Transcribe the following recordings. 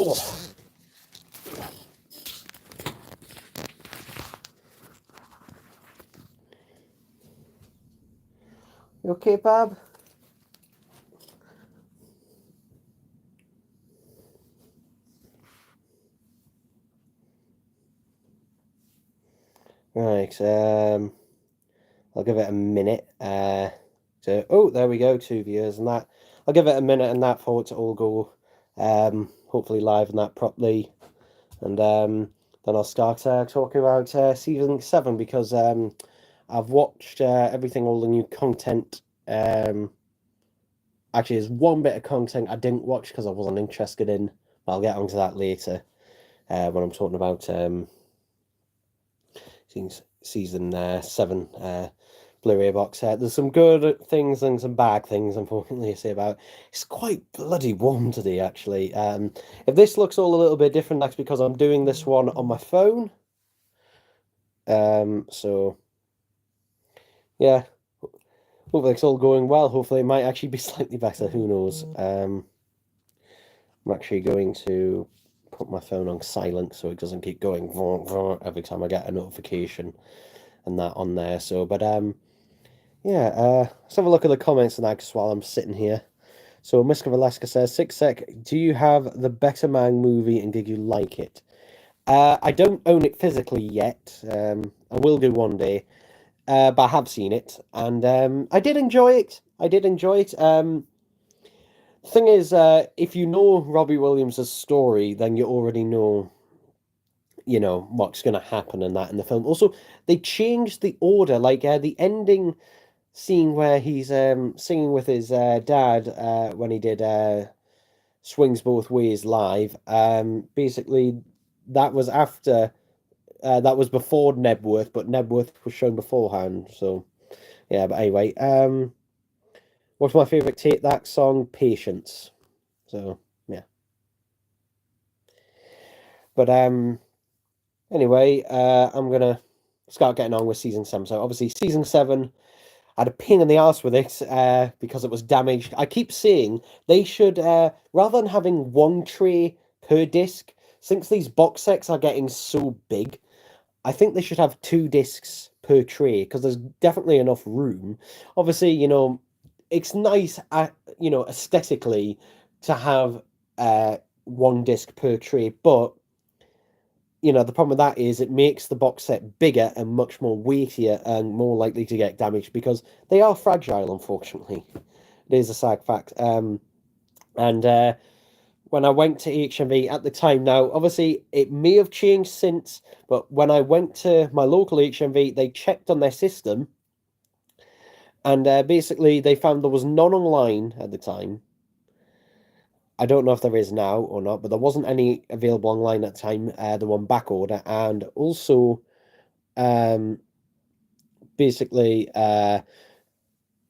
Oh. You okay, Bob? Right, I'll give it a minute. Oh, there we go, 2 viewers and that. I'll give it a minute and that for it to all go, hopefully live and that properly. And then I'll start talking about season 7 because I've watched everything, all the new content. Actually, there's one bit of content I didn't watch because I wasn't interested in. But I'll get onto that later when I'm talking about season 7 Blu-ray box set. There's some good things and some bad things, unfortunately, to say about it. It's quite bloody warm today, actually. If this looks all a little bit different, that's because I'm doing this one on my phone. So, yeah. Hopefully it's all going well. Hopefully it might actually be slightly better. Who knows? I'm actually going to put my phone on silent so it doesn't keep going every time I get a notification and that on there. So, but yeah, let's have a look at the comments and that while I'm sitting here. So Miska Valeska says, 6sec, do you have the Better Man movie and did you like it? I don't own it physically yet. I will do one day. But I have seen it, and I did enjoy it. The thing is, if you know Robbie Williams' story, then you already know, what's going to happen and that in the film. Also, they changed the order, like the ending scene where he's singing with his dad when he did Swings Both Ways live. Basically, that was after, that was before Nebworth, but Nebworth was shown beforehand, so... Yeah, but anyway, what's my favourite Take That song? Patience. So, yeah. But, anyway, I'm going to start getting on with Season 7. So, obviously, Season 7, I had a pain in the arse with it because it was damaged. I keep saying they should, rather than having one tray per disc, since these box sets are getting so big, I think they should have 2 discs per tray because there's definitely enough room. Obviously, it's nice, aesthetically to have 1 disc per tray, but the problem with that is it makes the box set bigger and much more weightier and more likely to get damaged because they are fragile, unfortunately. It is a sad fact. And when I went to HMV at the time, now obviously it may have changed since, but when I went to my local HMV, they checked on their system, and basically they found there was none online at the time. I don't know if there is now or not, but there wasn't any available online at the time. The one back order, and also, basically, the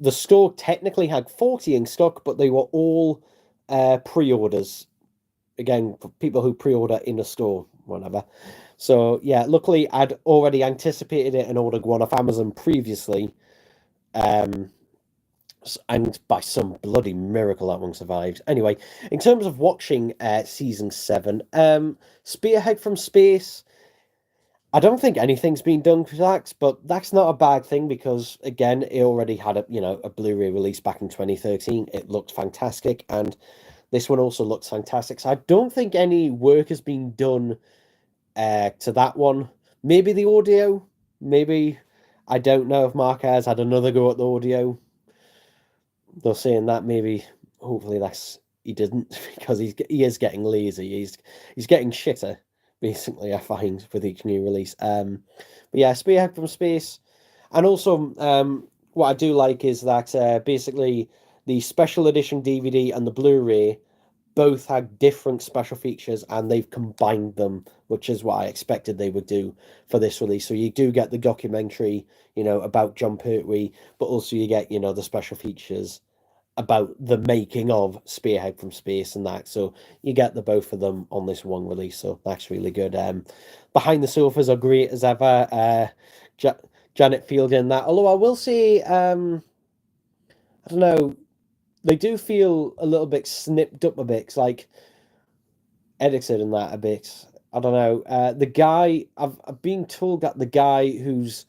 store technically had 40 in stock, but they were all pre-orders. Again, for people who pre-order in a store, whatever. So yeah, luckily I'd already anticipated it and ordered one off Amazon previously. And by some bloody miracle that one survived. Anyway, in terms of watching season 7, Spearhead from Space, I don't think anything's been done for that, but that's not a bad thing because again, it already had a Blu-ray release back in 2013. It looked fantastic, and this one also looks fantastic. So I don't think any work has been done to that one. Maybe the audio, maybe. I don't know if Mark has had another go at the audio. They're saying that maybe, hopefully he didn't, because he is getting lazy. He's getting shitter, basically, I find, with each new release. But yeah, Spearhead from Space. And also, what I do like is that basically the special edition DVD and the Blu-ray both had different special features and they've combined them, which is what I expected they would do for this release. So you do get the documentary, about Jon Pertwee, but also you get, the special features about the making of Spearhead from Space and that. So you get the both of them on this one release. So that's really good. Behind the Sofas are great as ever. Janet Field in that. Although I will say, I don't know, they do feel a little bit snipped up a bit, like edited and that a bit. I don't know. The guy, I've been told that the guy who's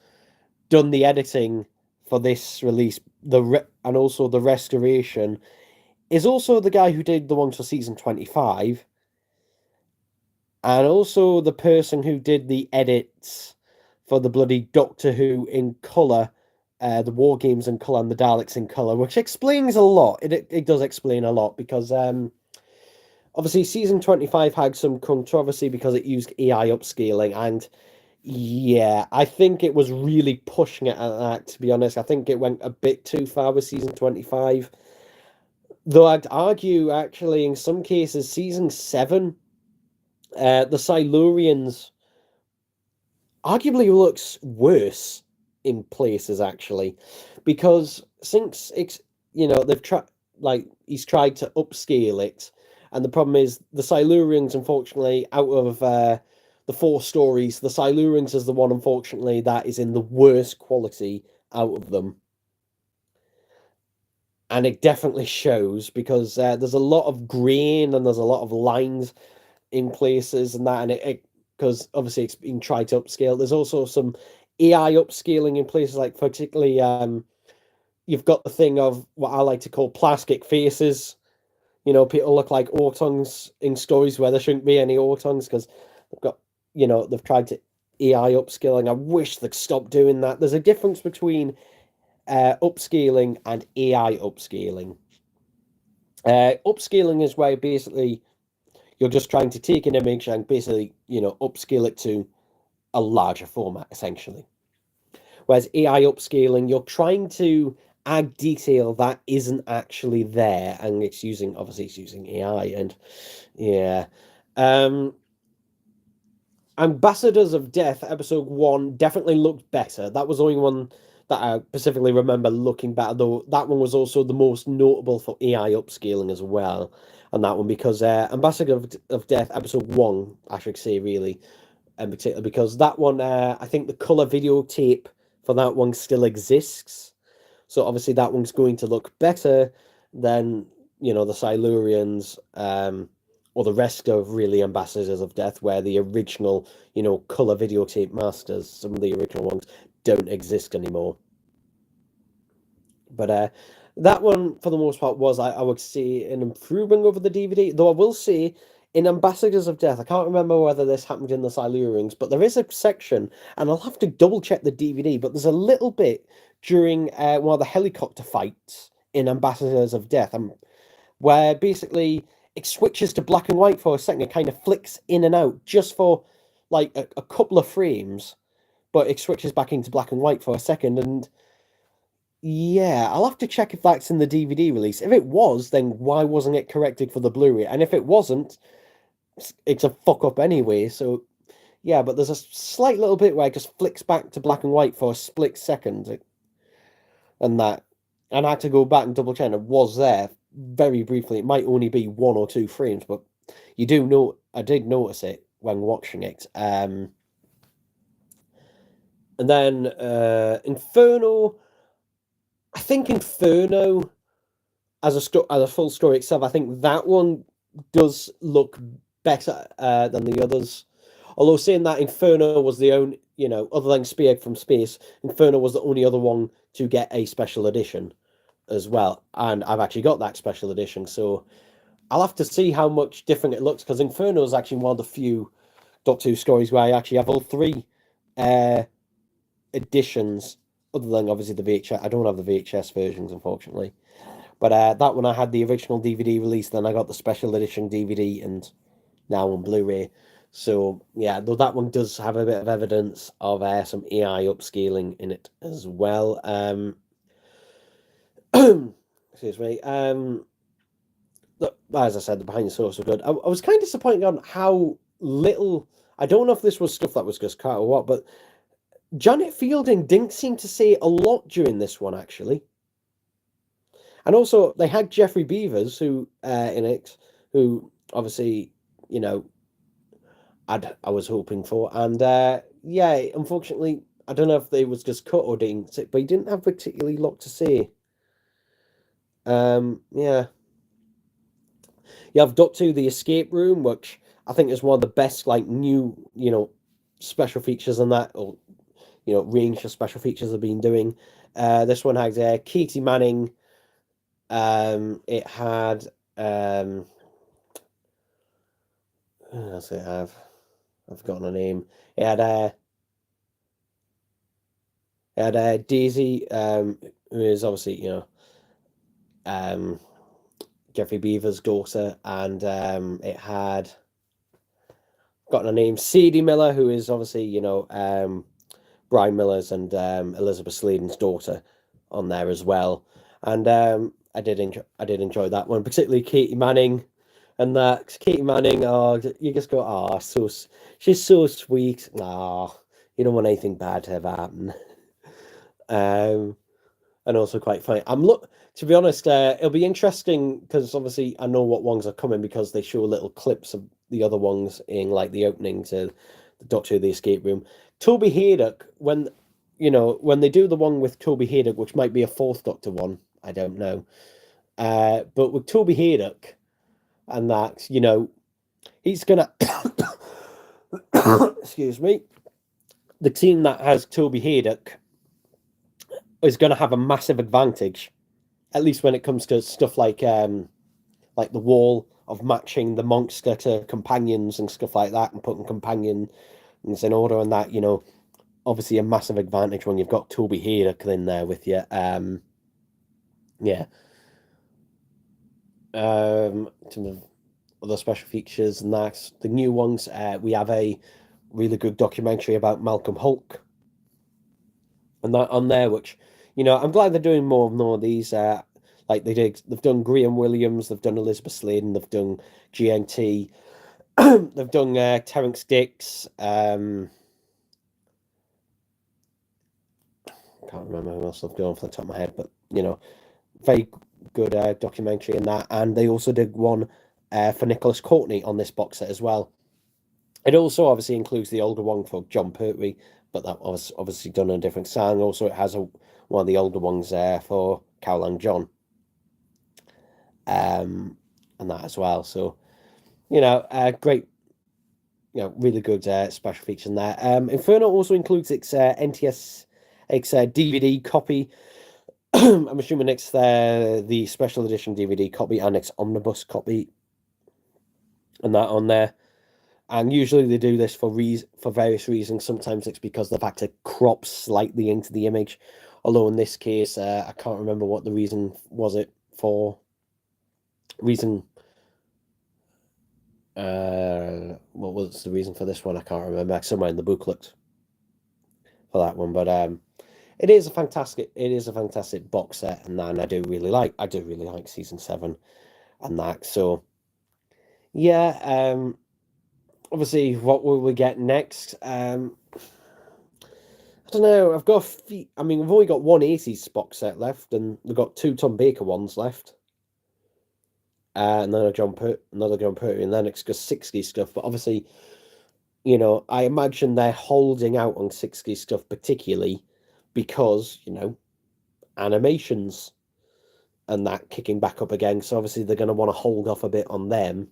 done the editing for this release, and also the restoration, is also the guy who did the ones for season 25, and also the person who did the edits for the bloody Doctor Who in colour, the War Games in colour and the Daleks in colour, which explains a lot. It does explain a lot, because obviously season 25 had some controversy because it used AI upscaling, and yeah, I think it was really pushing it at that, to be honest. I think it went a bit too far with season 25. Though I'd argue, actually, in some cases, season 7, the Silurians arguably looks worse in places, actually. Because since it's, they've tried, he's tried to upscale it. And the problem is, the Silurians, unfortunately, out of the 4 stories, the Silurians is the one, unfortunately, that is in the worst quality out of them. And it definitely shows, because there's a lot of grain and there's a lot of lines in places and that, and it because obviously it's been tried to upscale. There's also some AI upscaling in places, like particularly you've got the thing of what I like to call plastic faces. People look like Autons in stories where there shouldn't be any Autons, because they've got, they've tried to AI upscaling. I wish they'd stop doing that. There's a difference between upscaling and AI upscaling. Upscaling is where basically you're just trying to take an image and basically, upscale it to a larger format, essentially. Whereas AI upscaling, you're trying to add detail that isn't actually there, and it's using AI, and yeah. Ambassadors of Death, episode 1, definitely looked better. That was the only one that I specifically remember looking better, though that one was also the most notable for AI upscaling as well. On that one, because Ambassador of Death, episode 1, I should say, really, in particular, because that one, I think the colour videotape for that one still exists. So obviously that one's going to look better than, the Silurians, or the rest of really Ambassadors of Death, where the original, colour videotape masters, some of the original ones, don't exist anymore. But that one, for the most part, was, I would say, an improvement over the DVD. Though I will say, in Ambassadors of Death, I can't remember whether this happened in the Silurians, but there is a section, and I'll have to double check the DVD, but there's a little bit during one of the helicopter fights in Ambassadors of Death, where basically it switches to black and white for a second. It kind of flicks in and out just for like a couple of frames, but it switches back into black and white for a second. And yeah, I'll have to check if that's in the DVD release. If it was, then why wasn't it corrected for the Blu-ray? And if it wasn't, it's a fuck up anyway. So yeah, but there's a slight little bit where it just flicks back to black and white for a split second, and that, and I had to go back and double check. It was there very briefly. It might only be 1 or 2 frames, but you do know, I did notice it when watching it. And then Inferno, I think Inferno as a full story itself, I think that one does look better than the others. Although saying that, Inferno was the only, other than Spearhead from Space, Inferno was the only other one to get a special edition as well. And I've actually got that special edition, so I'll have to see how much different it looks, because Inferno is actually one of the few Doctor Who stories where I actually have all 3 editions, other than obviously the VHS. I don't have the VHS versions, unfortunately. But that one, I had the original DVD release, then I got the special edition DVD, and now on Blu-ray. So yeah, though that one does have a bit of evidence of some AI upscaling in it as well. Excuse me. as I said, the behind the source were good. I was kind of disappointed on how little. I don't know if this was stuff that was just cut or what, but Janet Fielding didn't seem to say a lot during this one, actually. And also, they had Jeffrey Beavers, who in it, who obviously, you know, I was hoping for, and yeah, unfortunately, I don't know if they was just cut or didn't, but he didn't have particularly a lot to say. Yeah. You have Doctor Who: The Escape Room, which I think is one of the best, like, new, special features on that, or range of special features they've been doing. This one has Katie Manning. It had who else did it have? I've forgotten her name. It had Daisy, who is obviously Jeffrey Beaver's daughter, and it had gotten a name, Sadie Miller, who is obviously Brian Miller's and Elizabeth Sladen's daughter on there as well. And I did enjoy that one, particularly Katie Manning. And that Katie Manning, oh, you just go, oh, she's so sweet. Oh, you don't want anything bad to ever happen. And also quite funny. To be honest, it'll be interesting because obviously I know what ones are coming because they show little clips of the other ones in like the opening to the Doctor Who: The Escape Room. Toby Haydock, when they do the one with Toby Haydock, which might be a fourth Doctor one, I don't know. But with Toby Haydock, and that, he's gonna excuse me, the team that has Toby Haydock is gonna have a massive advantage, at least when it comes to stuff like the wall of matching the monster to companions and stuff like that, and putting companions in order, and that, obviously a massive advantage when you've got Toby Haydock in there with you. Yeah. Some other special features and that, the new ones, we have a really good documentary about Malcolm Hulke, and that on there, which I'm glad they're doing more of these. Like they've done Graham Williams, they've done Elizabeth Sladen, they've done GNT, they've done Terrance Dicks. Can't remember who else they've done off the top of my head, but very good documentary in that. And they also did one for Nicholas Courtney on this box set as well. It also obviously includes the older one for Jon Pertwee, but that was obviously done on a different sound. Also, it has one of the older ones there for Caroline John, and that as well. So, great, really good special feature in there. Inferno also includes its NTS, its DVD copy. I'm assuming it's the special edition DVD copy and its omnibus copy, and that on there. And usually they do this for various reasons. Sometimes it's because they've had to crop slightly into the image. Although in this case, I can't remember what the reason was. It for reason. What was the reason for this one? I can't remember. Somewhere in the booklet for that one, but it is a fantastic box set, and I do really like season 7 and that. So yeah, obviously, what will we get next? I don't know. We've only got one 80s box set left, and we've got 2 Tom Baker ones left. And then another Jon Pertwee, and then it's just 60s stuff. But obviously, I imagine they're holding out on 60s stuff, particularly because, animations and that kicking back up again. So obviously they're going to want to hold off a bit on them.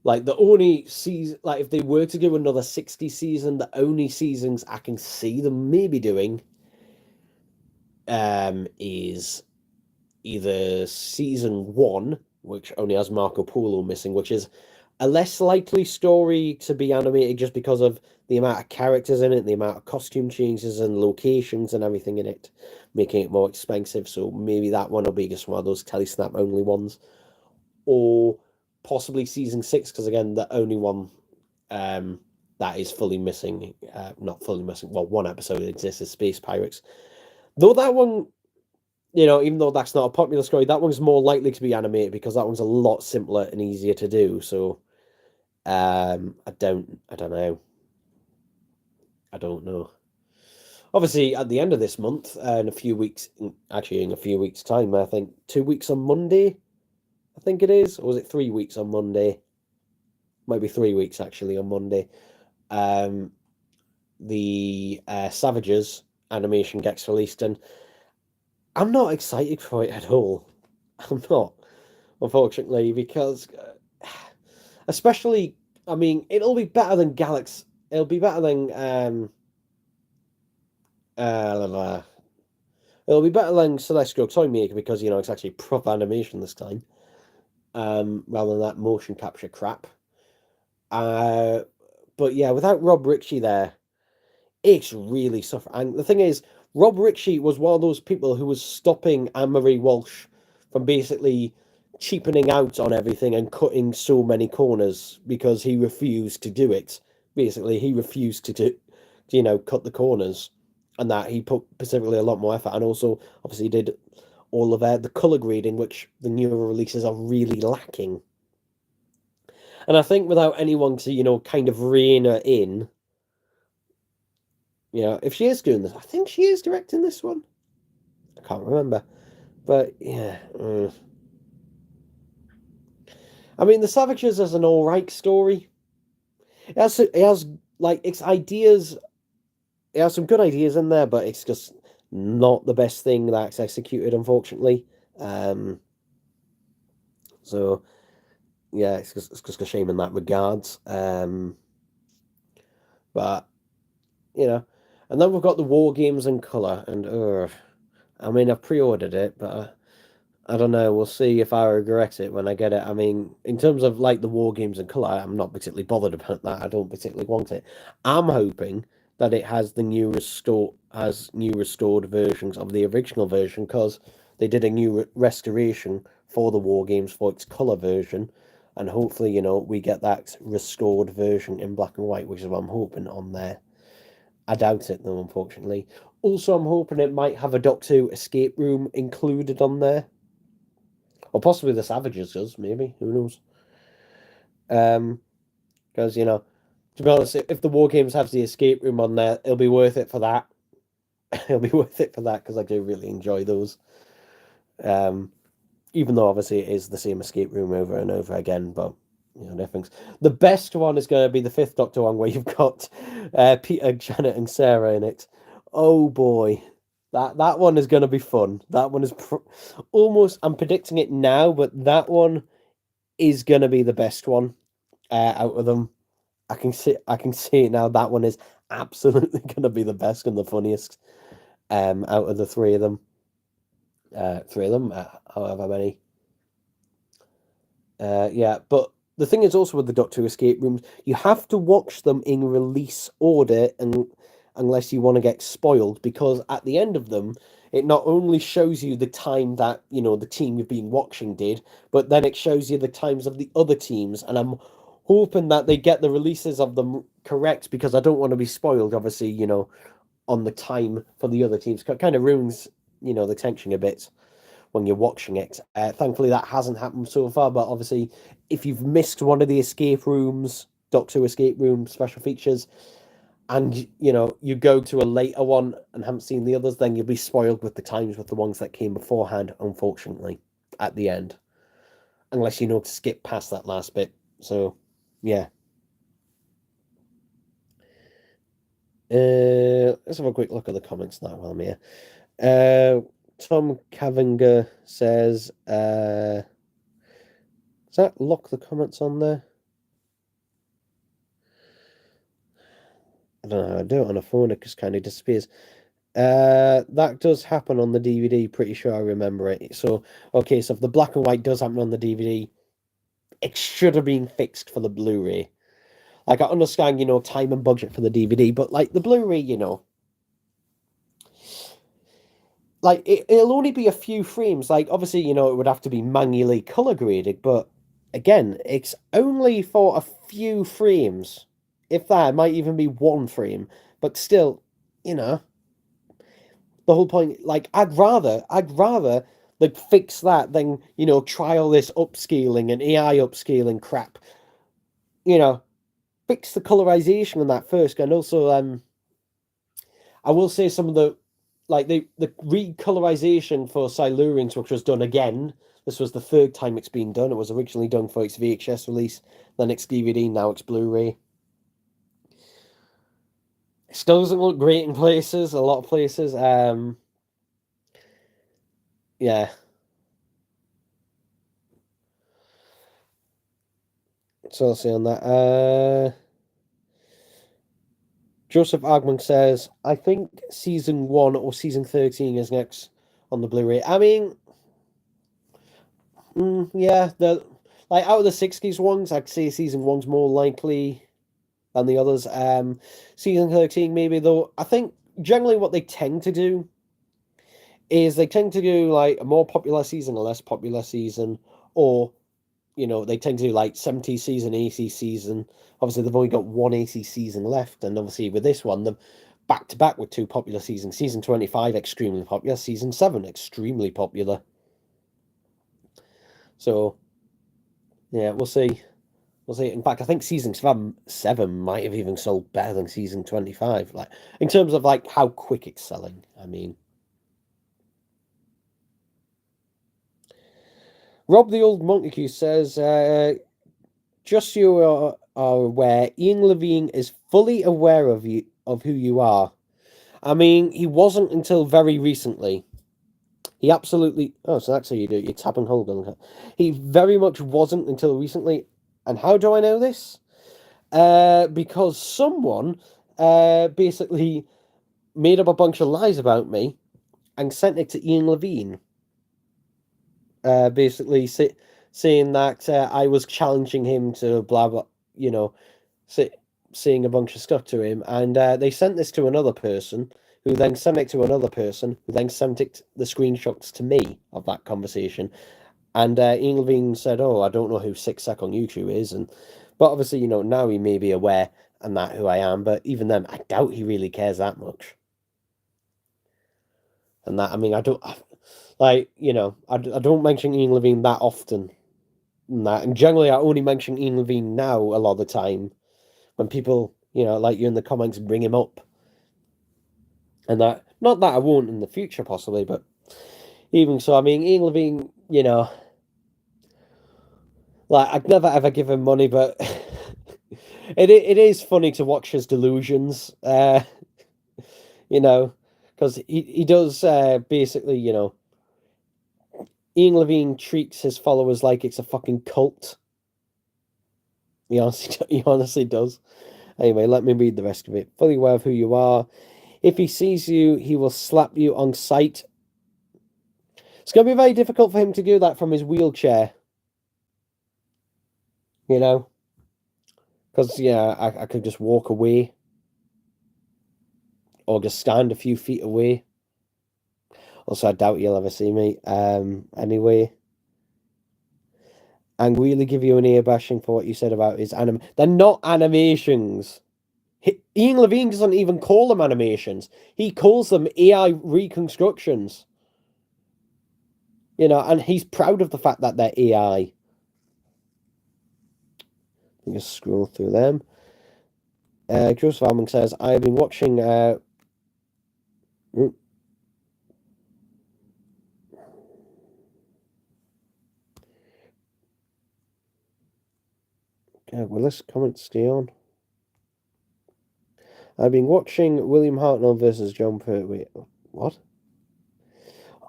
Like the only season, like if they were to do another 60 season, the only seasons I can see them maybe doing is either season 1, which only has Marco Polo missing, which is a less likely story to be animated just because of the amount of characters in it, the amount of costume changes and locations and everything in it, making it more expensive. So maybe that one will be just one of those Telesnap only ones, or possibly season 6, because again, the only one that is fully missing, not fully missing, well, one episode exists is Space Pirates. Though that one, you know, even though that's not a popular story, that one's more likely to be animated because that one's a lot simpler and easier to do. So, I don't know. I don't know. Obviously, at the end of this month, in a few weeks, actually in a few weeks' time, I think 2 weeks on Monday, I think it is, or was it 3 weeks on Monday? Might be 3 weeks actually on Monday. Um, the Savages animation gets released, and I'm not excited for it at all. I'm not, unfortunately, because especially, I mean, it'll be better than Galaxy. It'll be better than la, la. It'll be better than Celestial Toymaker because you know it's actually proper animation this time, rather than that motion capture crap. Uh, but yeah, without Rob Ritchie there, it's really suffering. And the thing is, Rob Ritchie was one of those people who was stopping Anne-Marie Walsh from basically cheapening out on everything and cutting so many corners because he refused to do it. Basically, he refused to do, you know, cut the corners, and that he put specifically a lot more effort, and also obviously did all of the color grading, which the newer releases are really lacking. And I think without anyone to, you know, kind of rein her in, you know, if she is doing this, I think she is directing this one. I can't remember. But yeah. I mean, The Savages is an alright story. It has like its ideas, it has some good ideas in there, but it's just not the best thing that's executed, unfortunately. Um, so yeah, it's just a shame in that regards. But you know, and then we've got the War Games in color, and I mean, I've pre-ordered it, but I don't know. We'll see if I regret it when I get it. I mean, in terms of like the War Games in color, I'm not particularly bothered about that. I don't particularly want it. I'm hoping that it has new restored versions of the original version because they did a new restoration for the War Games for its color version, and hopefully, you know, we get that restored version in black and white, which is what I'm hoping on there. I doubt it though, unfortunately. Also, I'm hoping it might have a Doctor Who escape room included on there. Or possibly the Savages does, maybe. Who knows? Because, you know, to be honest, if the War Games has the escape room on there, it'll be worth it for that. It'll be worth it for that because I do really enjoy those. Um, even though obviously it is the same escape room over and over again, but you know, difference. The best one is going to be the Fifth Doctor one where you've got Peter, Janet, and Sarah in it. Oh boy, that one is going to be fun. That one is almost. I'm predicting it now, but that one is going to be the best one out of them. I can see it now. That one is absolutely going to be the best and the funniest out of the three of them. However many. Yeah, but the thing is also with the Doctor Who escape rooms, you have to watch them in release order, and unless you want to get spoiled, because at the end of them, it not only shows you the time that you know the team you've been watching did, but then it shows you the times of the other teams, and I'm hoping that they get the releases of them correct because I don't want to be spoiled. Obviously, you know, on the time for the other teams, kind of ruins you know the tension a bit when you're watching it. Thankfully, that hasn't happened so far. But obviously, if you've missed one of the escape rooms, Doctor Who escape room special features, and you know you go to a later one and haven't seen the others, then you'll be spoiled with the times with the ones that came beforehand. Unfortunately, at the end, unless you know to skip past that last bit. So, yeah. Let's have a quick look at the comments now while I'm here. Tom Cavinger says, does that lock the comments on there? I don't know how to do it on a phone, it just kind of disappears. That does happen on the DVD, pretty sure I remember it. So, okay, so if the black and white does happen on the DVD, it should have been fixed for the Blu-ray. Like, I understand, you know, time and budget for the DVD, but like the Blu-ray, you know, like it'll only be a few frames. Like, obviously, you know, it would have to be manually color graded, but again, it's only for a few frames. If that, it might even be one frame, but still, you know, the whole point. Like, I'd rather like fix that than try all this upscaling and AI upscaling crap. Fix the colorization on that first, and also I will say some of the the recolorization for Silurians, which was done again. This was the third time it's been done. It was originally done for its VHS release, then it's DVD, now it's Blu-ray. It still doesn't look great in places, a lot of places. Yeah. So I'll say on that. Joseph Agman says, I think season 1 or season 13 is next on the Blu-ray. I mean, yeah, the like out of the 60s ones, I'd say season 1's more likely than the others. Season 13 maybe, though. I think generally what they tend to do is they tend to do like a more popular season, a less popular season, or they tend to do like 70 season, 80 season. Obviously, they've only got one 80 season left, and obviously with this one, they're back to back with two popular seasons. Season 25 extremely popular, season 7 extremely popular. So yeah, we'll see. We'll see. In fact, I think season 7 might have even sold better than season 25. Like in terms of like how quick it's selling. I mean, Rob the Old Montague says, just so you are aware, Ian Levine is fully aware of who you are. I mean, he wasn't until very recently. He absolutely. Oh, so that's how you do it. You tap and hold on. He very much wasn't until recently. And how do I know this? Because someone basically made up a bunch of lies about me and sent it to Ian Levine. Basically saying that I was challenging him to blah blah, saying a bunch of stuff to him, and they sent this to another person, who then sent it to another person, who then sent the screenshots to me of that conversation. And Ian Levine said, "Oh, I don't know who 6sec on YouTube is," but obviously, now he may be aware and that who I am. But even then, I doubt he really cares that much. And that, I mean, I don't I don't mention Ian Levine that often. And generally, I only mention Ian Levine now a lot of the time when people, like you in the comments, bring him up. And that, not that I won't in the future, possibly, but even so, I mean, Ian Levine, like, I'd never ever give him money, but it is funny to watch his delusions, because he does basically, Ian Levine treats his followers like it's a fucking cult. He honestly does. Anyway, let me read the rest of it. Fully aware of who you are. If he sees you, he will slap you on sight. It's going to be very difficult for him to do that from his wheelchair. Because, yeah, I could just walk away. Or just stand a few feet away. Also, I doubt you'll ever see me. Anyway. And really give you an ear bashing for what you said about his anime. They're not animations. Ian Levine doesn't even call them animations. He calls them AI reconstructions. And he's proud of the fact that they're AI. Let me just scroll through them. Joseph Almond says, I've been watching... Okay, will this comment stay on? I've been watching William Hartnell versus John Pertwee. What?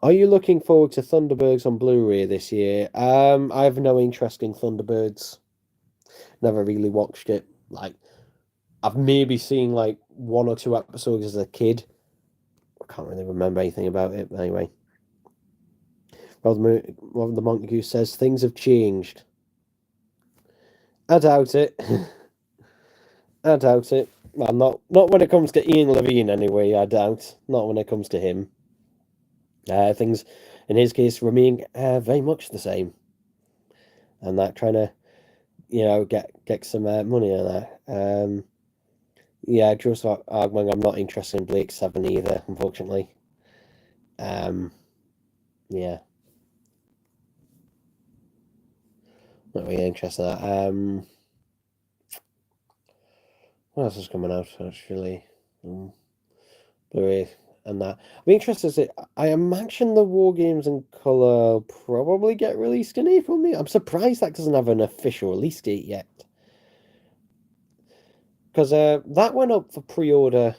Are you looking forward to Thunderbirds on Blu-ray this year? I have no interest in Thunderbirds. Never really watched it. Like, I've maybe seen like 1 or 2 episodes as a kid. I can't really remember anything about it. But anyway, well, the Montague says things have changed. I doubt it. I doubt it. Well, not when it comes to Ian Levine, anyway. I doubt. Not when it comes to him. Things, in his case, remain very much the same. And that trying to, get some money on that. Yeah, Joseph Argument, I'm not interested in Blake 7 either, unfortunately. Yeah, not really interested in that. What else is coming out actually? Blu-ray and that. I'm interested to see. I imagine the War Games in color probably get released in April. I'm surprised that doesn't have an official release date yet. Because that went up for pre-order.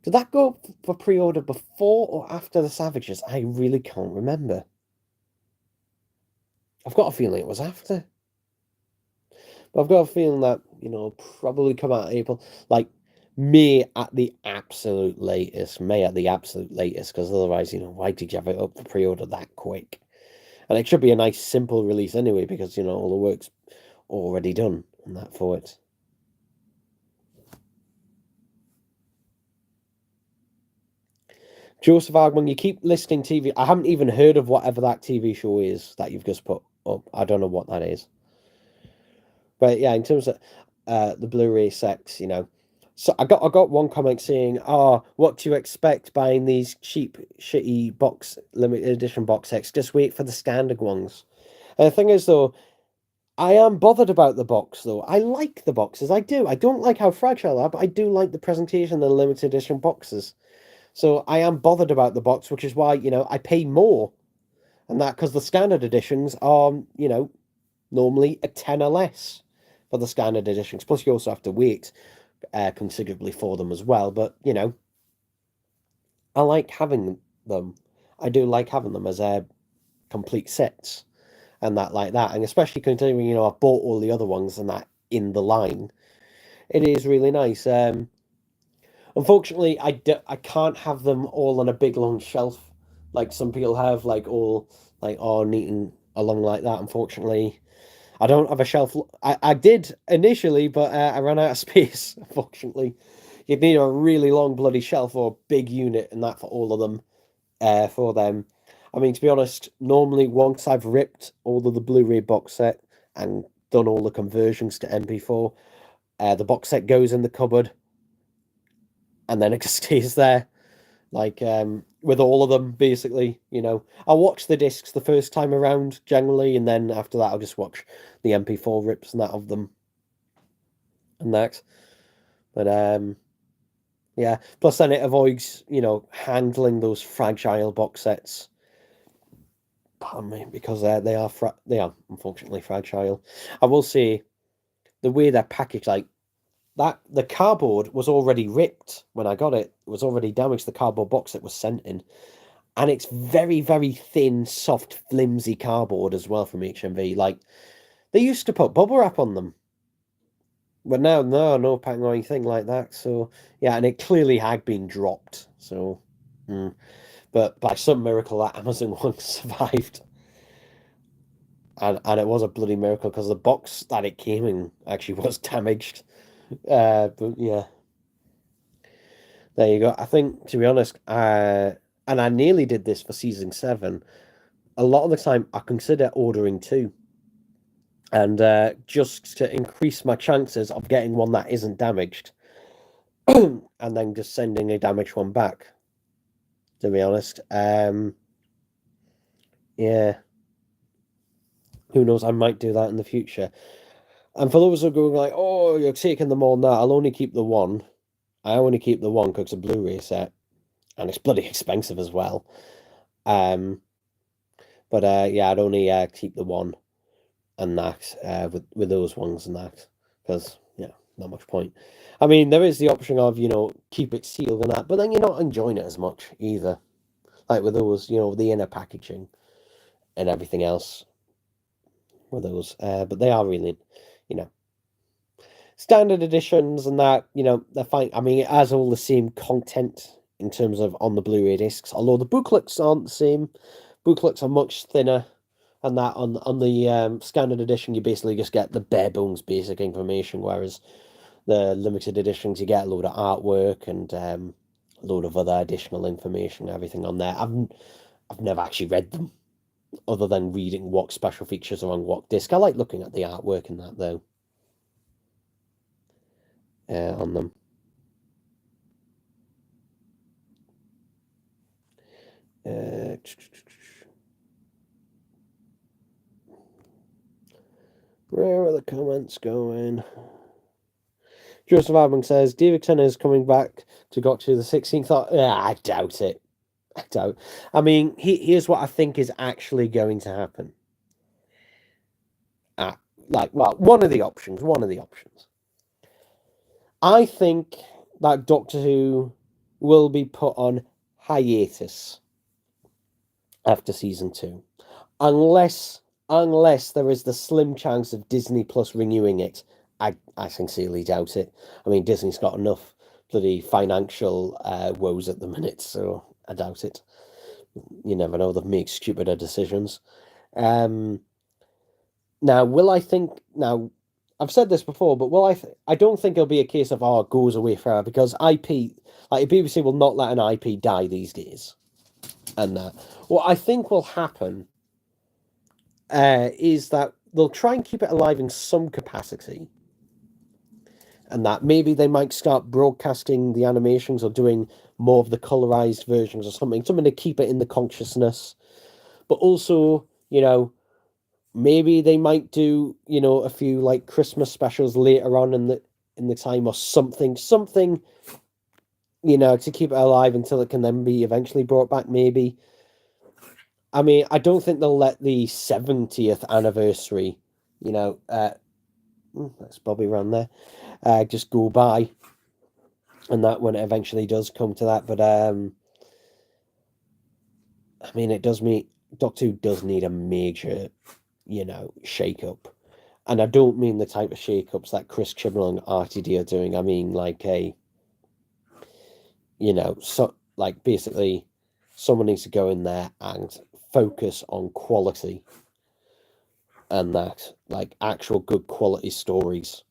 Did that go up for pre-order before or after the Savages? I really can't remember. I've got a feeling it was after. But I've got a feeling that, probably come out in April. Like, May at the absolute latest. May at the absolute latest. Because otherwise, why did you have it up for pre-order that quick? And it should be a nice, simple release anyway, because, all the work's already done on that for it. Joseph Arguman, you keep listing TV. I haven't even heard of whatever that TV show is that you've just put up. I don't know what that is. But yeah, in terms of the Blu-ray sex, So I got one comment saying, "Oh, what do you expect buying these cheap, shitty limited edition box sets? Just wait for the standard ones." And the thing is, though, I am bothered about the box, though. I like the boxes. I do. I don't like how fragile they are, but I do like the presentation of the limited edition boxes. So I am bothered about the box, which is why, I pay more. And that because the standard editions are, normally a tenner less for the standard editions. Plus, you also have to wait considerably for them as well. But, I like having them. I do like having them as complete sets and that like that. And especially considering, I've bought all the other ones and that in the line. It is really nice. Unfortunately, I can't have them all on a big long shelf like some people have, like all like all neating along like that. Unfortunately, I don't have a shelf. I did initially, but I ran out of space. Unfortunately, you'd need a really long bloody shelf or a big unit, and that for all of them. For them, I mean, to be honest, normally once I've ripped all of the Blu-ray box set and done all the conversions to MP4, the box set goes in the cupboard and then it just stays there, like with all of them basically. I'll watch the discs the first time around generally, and then after that I'll just watch the MP4 rips and that of them and that. But yeah, plus then it avoids handling those fragile box sets. Pardon me, because they are unfortunately fragile. I will say the way they're packaged, like that, the cardboard was already ripped when I got it. It was already damaged. The cardboard box it was sent in, and it's very, very thin, soft, flimsy cardboard as well from HMV. Like they used to put bubble wrap on them, but now no packing or anything like that. So yeah, and it clearly had been dropped. So, but by some miracle, that Amazon one survived. And it was a bloody miracle because the box that it came in actually was damaged. But yeah, there you go. I think, to be honest, and I nearly did this for season 7. A lot of the time, I consider ordering 2, and just to increase my chances of getting one that isn't damaged, and then just sending a damaged one back. To be honest, yeah, who knows? I might do that in the future. And for those who are going like, "Oh, you're taking them all now," I'll only keep the one. I only keep the one because it's a Blu-ray set, and it's bloody expensive as well. But yeah, I'd only keep the one and that with those ones and that, because yeah, not much point. I mean, there is the option of keep it sealed and that, but then you're not enjoying it as much either. Like with those, the inner packaging and everything else with those. But they are really, you know, standard editions and that. They're fine. I mean, it has all the same content in terms of on the Blu-ray discs, although the booklets aren't the same. Booklets are much thinner, and that on the standard edition, you basically just get the bare bones basic information, whereas the limited editions, you get a load of artwork and a load of other additional information, everything on there. I've never actually read them, other than reading what special features are on what disc. I like looking at the artwork and that though, on them. Where are the comments going? Joseph Abing says David Tennant is coming back to Got to the 16th. I doubt it. I mean, here's what I think is actually going to happen. One of the options. I think that Doctor Who will be put on hiatus after season 2, unless there is the slim chance of Disney Plus renewing it. I sincerely doubt it. I mean, Disney's got enough bloody financial woes at the minute, so I doubt it. You never know; they'll make stupider decisions. Now, will I think now? I've said this before, but I don't think it'll be a case of it goes away forever, because IP, like BBC, will not let an IP die these days. And what I think will happen is that they'll try and keep it alive in some capacity, and that maybe they might start broadcasting the animations or doing more of the colorized versions or something to keep it in the consciousness. But also, maybe they might do, a few like Christmas specials later on in the time or something, to keep it alive until it can then be eventually brought back, maybe. I mean, I don't think they'll let the 70th anniversary, that's Bobby around there, just go by. And that when it eventually does come to that. But, I mean, Doctor Who does need a major, shake-up. And I don't mean the type of shake-ups that Chris Chibnall and RTD are doing. I mean, like basically someone needs to go in there and focus on quality, and that, like, actual good quality stories,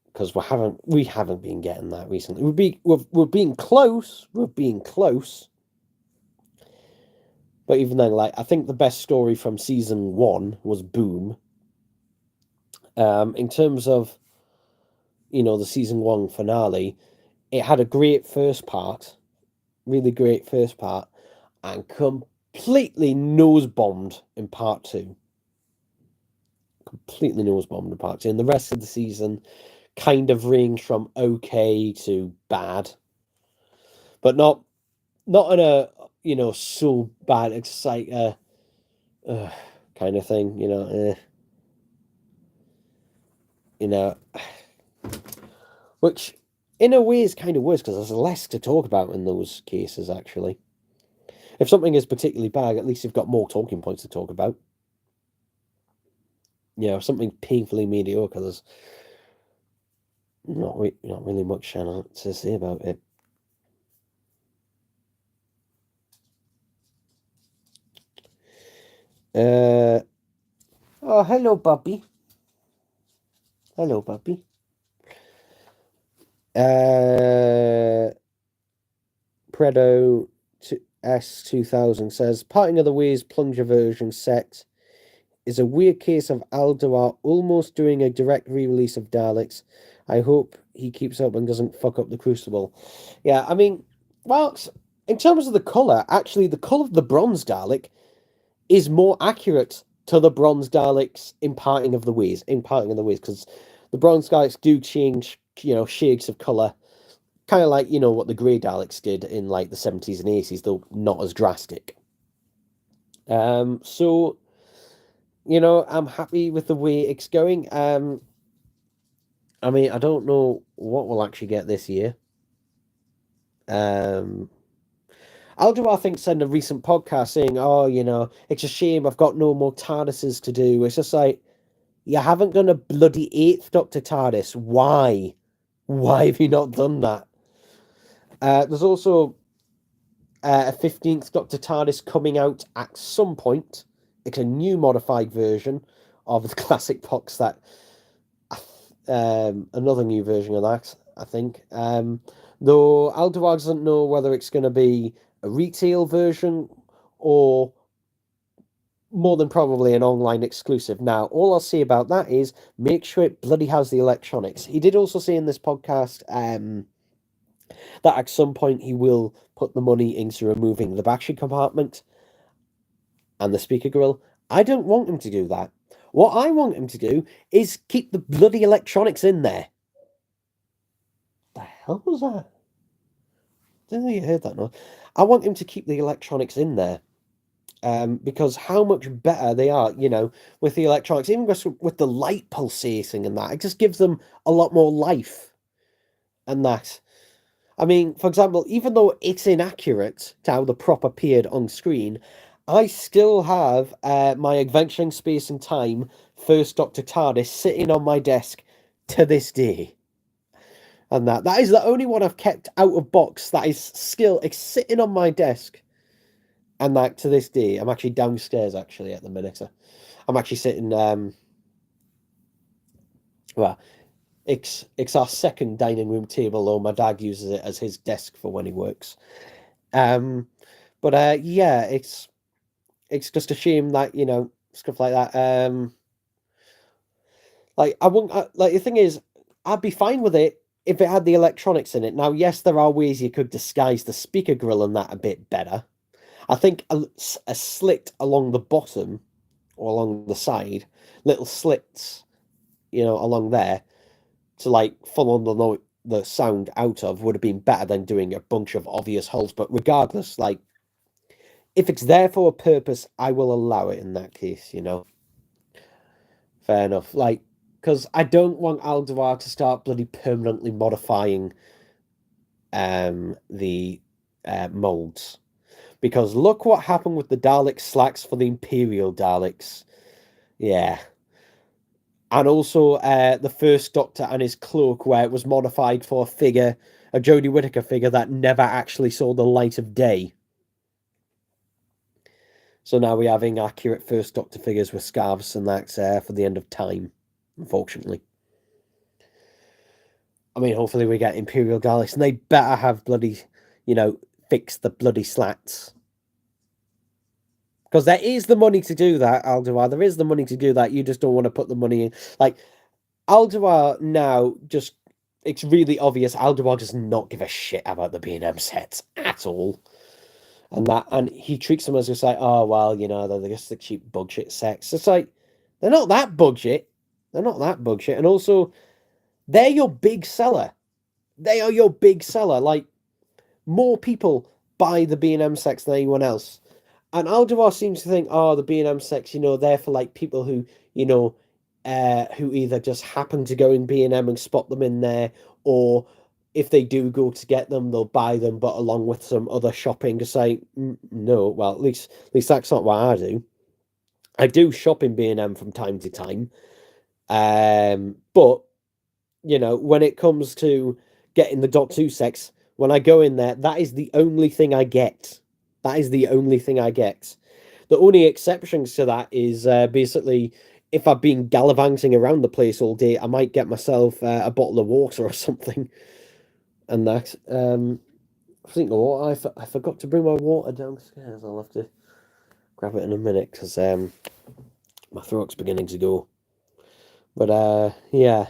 because we haven't been getting that recently. We're being close, but even then, like, I think the best story from season 1 was Boom. In terms of, the season 1 finale, it had a great first part, really great first part, and completely nose-bombed in part 2. And the rest of the season kind of ranged from okay to bad, but not in a, so bad it's like a kind of thing, which in a way is kind of worse, because there's less to talk about in those cases, actually. If something is particularly bad, at least you've got more talking points to talk about. If something painfully mediocre, there's not really much to say about it. Oh, hello, Bobby. Predo S2000 says, Parting of the Ways plunger version set is a weird case of Alduar almost doing a direct re-release of Daleks. I hope he keeps up and doesn't fuck up the Crucible. Yeah, I mean, well, in terms of the colour, actually, the colour of the Bronze Dalek is more accurate to the Bronze Daleks in Parting of the Ways, because the Bronze Daleks do change, shades of colour, kind of like, what the Grey Daleks did in, like, the 70s and 80s, though not as drastic. So, I'm happy with the way it's going. I mean, I don't know what we'll actually get this year. Alduar, I think, said in a recent podcast saying, it's a shame I've got no more TARDISes to do. It's just like, you haven't done a bloody 8th Doctor TARDIS. Why? Why have you not done that? There's also a 15th Doctor TARDIS coming out at some point. It's a new modified version of the classic box, that another new version of that, I think. Though Alduar doesn't know whether it's going to be a retail version or more than probably an online exclusive. Now, all I'll say about that is make sure it bloody has the electronics. He did also say in this podcast that at some point he will put the money into removing the battery compartment and the speaker grill. I don't want him to do that. What I want him to do is keep the bloody electronics in there. The hell was that? I don't know you heard that, no? I want him to keep the electronics in there. Because how much better they are, with the electronics, even with the light pulsating and that, it just gives them a lot more life. And that, I mean, for example, even though it's inaccurate to how the prop appeared on screen, I still have my Adventuring Space and Time First Doctor TARDIS sitting on my desk to this day. And that is the only one I've kept out of box that is still sitting on my desk. And that to this day, I'm actually downstairs actually at the minute. I'm actually sitting well, it's our second dining room table, though my dad uses it as his desk for when he works. But yeah, it's just a shame that, stuff like that. Like I wouldn't like the thing is, I'd be fine with it if it had the electronics in it. Now, yes, there are ways you could disguise the speaker grill and that a bit better. I think a slit along the bottom or along the side, little slits, along there to like funnel the sound out of would have been better than doing a bunch of obvious holes. But regardless, like if it's there for a purpose, I will allow it in that case, Fair enough. Like, because I don't want Alduar to start bloody permanently modifying the molds. Because look what happened with the Dalek slacks for the Imperial Daleks. Yeah. And also the First Doctor and his cloak, where it was modified for a Jodie Whittaker figure that never actually saw the light of day. So now we're having accurate First Doctor figures with scarves and that's for the end of time, unfortunately. I mean, hopefully we get Imperial Daleks, and they better have bloody, fix the bloody slats. Because there is the money to do that, Alduar. There is the money to do that. You just don't want to put the money in. Like, Alduar now just... It's really obvious Alduar does not give a shit about the B&M sets at all. And he treats them as just like, oh, well, they're just the cheap bug shit sets. It's like, they're not that bug shit. They're not that bug shit. And also, they're your big seller. They are your big seller. Like, more people buy the B&M sets than anyone else. And Alduar seems to think, oh, the B&M sets, they're for like people who, who either just happen to go in B&M and spot them in there, or if they do go to get them, they'll buy them, but along with some other shopping. Just like, no, well, at least that's not what I do. I do shop in B&M from time to time. But, when it comes to getting the Doctor Who sets, when I go in there, that is the only thing I get. That is the only thing I get. The only exceptions to that is basically if I've been gallivanting around the place all day, I might get myself a bottle of water or something. And that. I think I forgot to bring my water downstairs. I'll have to grab it in a minute because my throat's beginning to go. But yeah.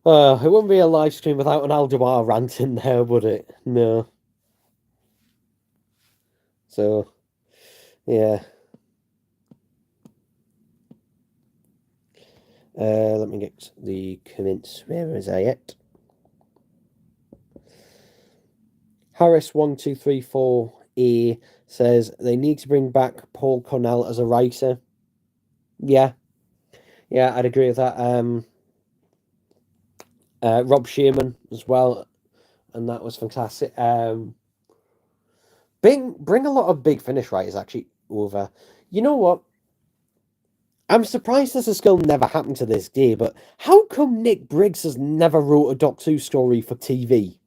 It wouldn't be a live stream without an Alduar rant in there, would it? No. So, yeah. Let me get the comments. Where is I at? Harris1234A says they need to bring back Paul Cornell as a writer. Yeah. Yeah, I'd agree with that. Rob Shearman as well, and that was fantastic. Bring a lot of Big Finish writers actually over. You know what? I'm surprised this has still never happened to this day, but how come Nick Briggs has never wrote a Doctor Who story for TV?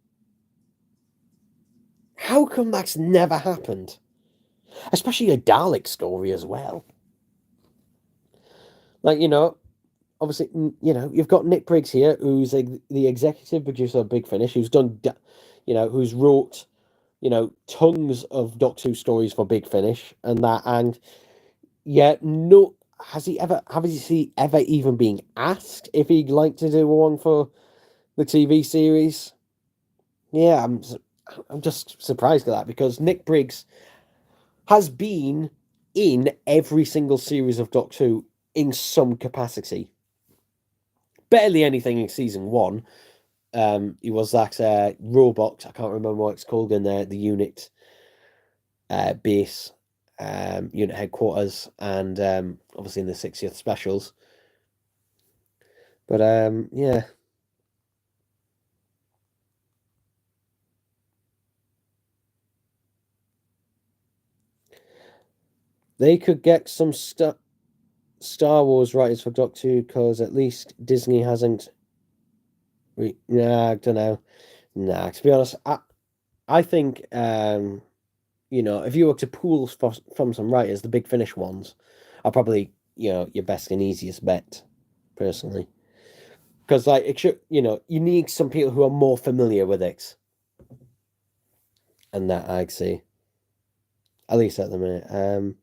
How come that's never happened? Especially a Dalek story as well. Like, obviously, you've got Nick Briggs here, who's the executive producer of Big Finish, who's done, who's wrote, tons of Doctor Who stories for Big Finish and yeah, no, has he ever even been asked if he'd like to do one for the TV series? Yeah, I'm just surprised at that because Nick Briggs has been in every single series of Doctor Who in some capacity. Barely anything in season one. He was that robot. I can't remember what it's called in the unit base, unit headquarters, and obviously in the 60th specials. But yeah. They could get some Star Wars writers for Doctor Who because at least Disney hasn't. Nah, I don't know. Nah, to be honest, I think if you were to pull from some writers, the Big Finish ones are probably your best and easiest bet, personally, because like it should you need some people who are more familiar with it, and that I'd say at least at the minute.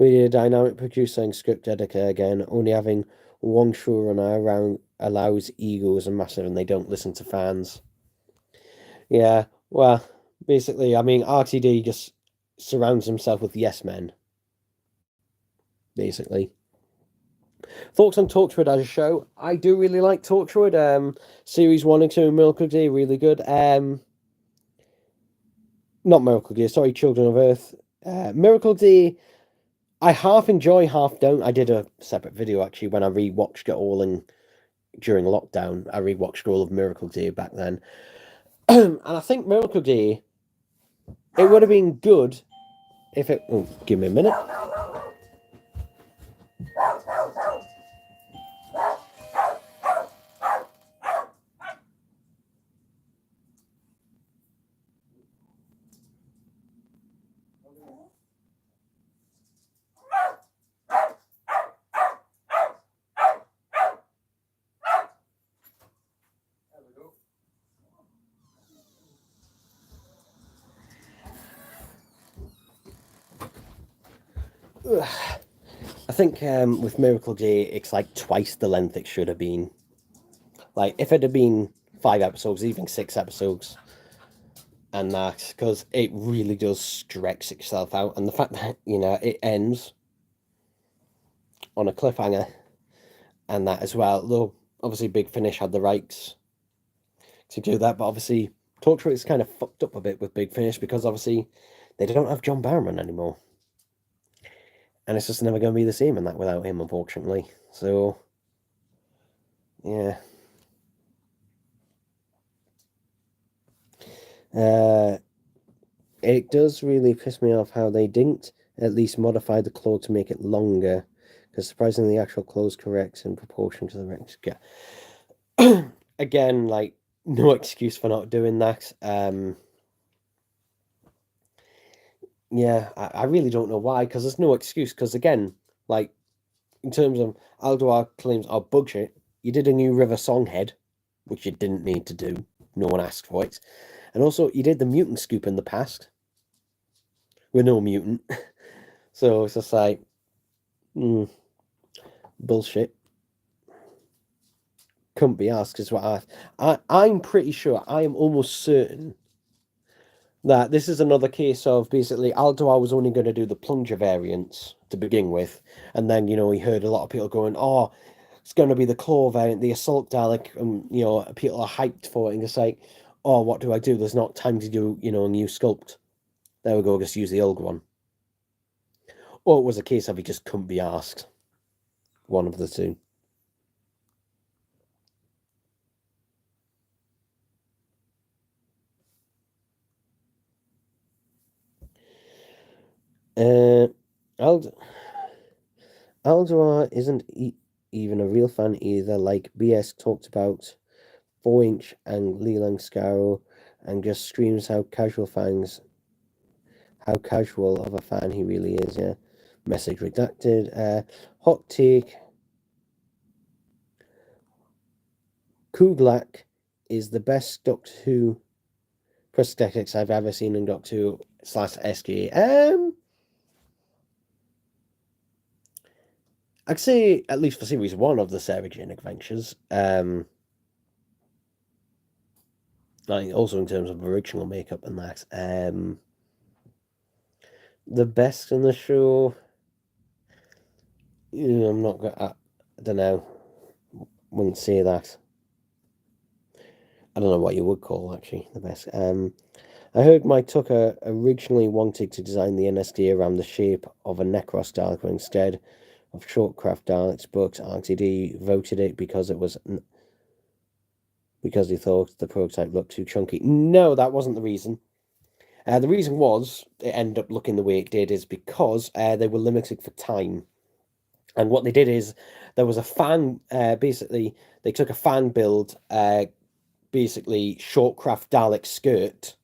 We need a dynamic producer and script editor again. Only having one showrunner around allows egos are massive, and they don't listen to fans. Yeah, well, basically, I mean, RTD just surrounds himself with yes men, basically. Thoughts on Torchwood as a show? I do really like Torchwood. Series 1 and 2, Miracle Day, really good. Not Miracle Day, sorry, Children of Earth. Miracle Day, I half enjoy, half don't. I did a separate video actually when I rewatched it all during lockdown. I rewatched all of Miracle Day back then. And I think Miracle Day, it would have been good if it. Oh, give me a minute. I think with Miracle Day, it's like twice the length it should have been. Like, if it had been 5 episodes, even 6 episodes, and that, because it really does stretch itself out. And the fact that, it ends on a cliffhanger and that as well, though obviously Big Finish had the rights to do that, but obviously Torchwood is kind of fucked up a bit with Big Finish because obviously they don't have John Barrowman anymore. And it's just never going to be the same in that without him, unfortunately. So, yeah. It does really piss me off how they didn't at least modify the claw to make it longer, because surprisingly the actual claw is correct in proportion to the rectangle. Again, like, no excuse for not doing that. Yeah, I really don't know why, because there's no excuse, because again, like, in terms of Alduar claims are budget, you did a new River Songhead, which you didn't need to do. No one asked for it. And also, you did the mutant scoop in the past with no mutant. So it's just like, bullshit. Couldn't be asked, is what I'm pretty sure, I am almost certain that this is another case of basically Alduar was only going to do the plunger variants to begin with, and then he heard a lot of people going, "Oh, it's going to be the claw variant, the assault Dalek," and people are hyped for it, and it's like, "Oh, what do I do? There's not time to do a new sculpt. There we go, just use the old one." Or it was a case of he just couldn't be asked. One of the two. Alduar isn't even a real fan either. Like BS talked about 4-inch and Leland Scarrow, and just screams how casual of a fan he really is. Yeah. Message redacted. Hot take. Kuglak is the best Doctor Who prosthetics I've ever seen in Doctor Who / SG. I'd say at least for series 1 of the Sarah Jane Adventures. like also in terms of original makeup and that. The best in the show, I'm not gonna. I don't know. Wouldn't say that. I don't know what you would call actually the best. I heard Mike Tucker originally wanted to design the NSD around the shape of a Necros Dalek, but instead of Shortcraft Daleks, but RTD voted it because he thought the prototype looked too chunky. No, that wasn't the reason. The reason was it ended up looking the way it did is because they were limited for time. And what they did is there was a fan, basically, they took a fan build, basically Shortcraft Dalek skirt,